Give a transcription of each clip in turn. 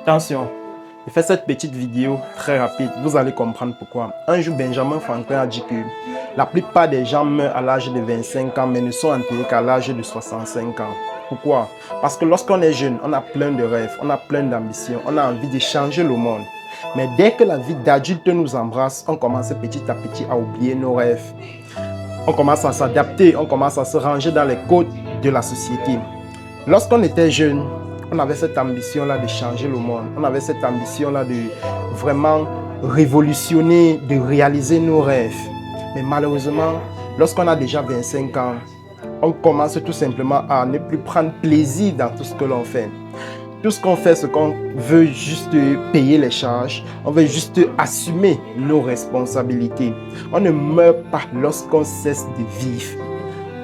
Attention, je fais cette petite vidéo très rapide, vous allez comprendre pourquoi. Un jour, Benjamin Franklin a dit que la plupart des gens meurent à l'âge de 25 ans, mais ne sont enterrés qu'à l'âge de 65 ans. Pourquoi? Parce que lorsqu'on est jeune, on a plein de rêves, on a plein d'ambitions, on a envie de changer le monde. Mais dès que la vie d'adulte nous embrasse, on commence petit à petit à oublier nos rêves. On commence à s'adapter, on commence à se ranger dans les codes de la société. Lorsqu'on était jeune, on avait cette ambition-là de changer le monde. On avait cette ambition-là de vraiment révolutionner, de réaliser nos rêves. Mais malheureusement, lorsqu'on a déjà 25 ans, on commence tout simplement à ne plus prendre plaisir dans tout ce que l'on fait. Tout ce qu'on fait, c'est qu'on veut juste payer les charges, on veut juste assumer nos responsabilités. On ne meurt pas lorsqu'on cesse de vivre.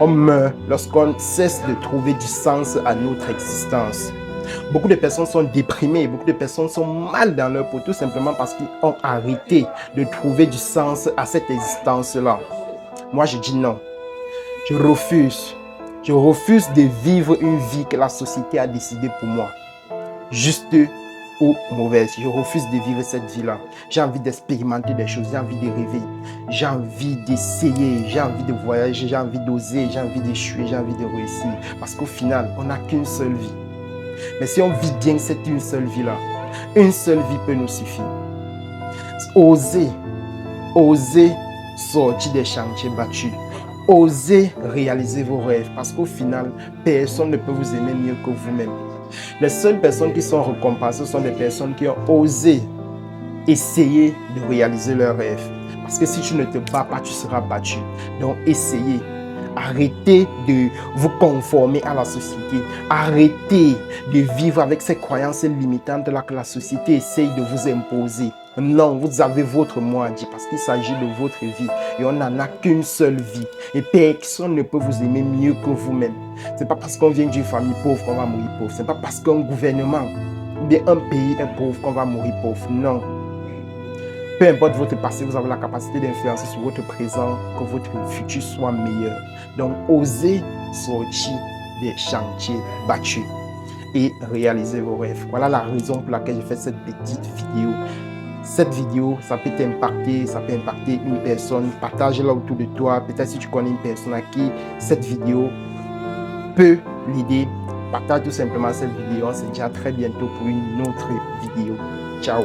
On meurt lorsqu'on cesse de trouver du sens à notre existence. Beaucoup de personnes sont déprimées, beaucoup de personnes sont mal dans leur peau, tout simplement parce qu'ils ont arrêté de trouver du sens à cette existence-là. Moi, je dis non. Je refuse. Je refuse de vivre une vie que la société a décidée pour moi. Juste ou mauvaise. Je refuse de vivre cette vie-là. J'ai envie d'expérimenter des choses, j'ai envie de rêver, j'ai envie d'essayer, j'ai envie de voyager, j'ai envie d'oser, j'ai envie d'échouer, j'ai envie de réussir. Parce qu'au final, on n'a qu'une seule vie. Mais si on vit bien cette une seule vie-là, une seule vie peut nous suffire. Osez sortir des chantiers battus. Osez réaliser vos rêves. Parce qu'au final, personne ne peut vous aimer mieux que vous-même. Les seules personnes qui sont récompensées sont des personnes qui ont osé essayer de réaliser leurs rêves. Parce que si tu ne te bats pas, tu seras battu. Donc essayez. Arrêtez de vous conformer à la société. Arrêtez de vivre avec ces croyances limitantes là que la société essaye de vous imposer. Non, vous avez votre mot à dire parce qu'il s'agit de votre vie et on n'en a qu'une seule vie. Et personne ne peut vous aimer mieux que vous-même. Ce n'est pas parce qu'on vient d'une famille pauvre qu'on va mourir pauvre. Ce n'est pas parce qu'un gouvernement ou bien un pays est pauvre qu'on va mourir pauvre. Non. Peu importe votre passé, vous avez la capacité d'influencer sur votre présent, que votre futur soit meilleur. Donc, osez sortir des chantiers battus et réaliser vos rêves. Voilà la raison pour laquelle j'ai fait cette petite vidéo. Cette vidéo, ça peut t'impacter, ça peut impacter une personne. Partage-la autour de toi. Peut-être si tu connais une personne à qui cette vidéo peut l'aider, partage tout simplement cette vidéo. On se dit à très bientôt pour une autre vidéo. Ciao!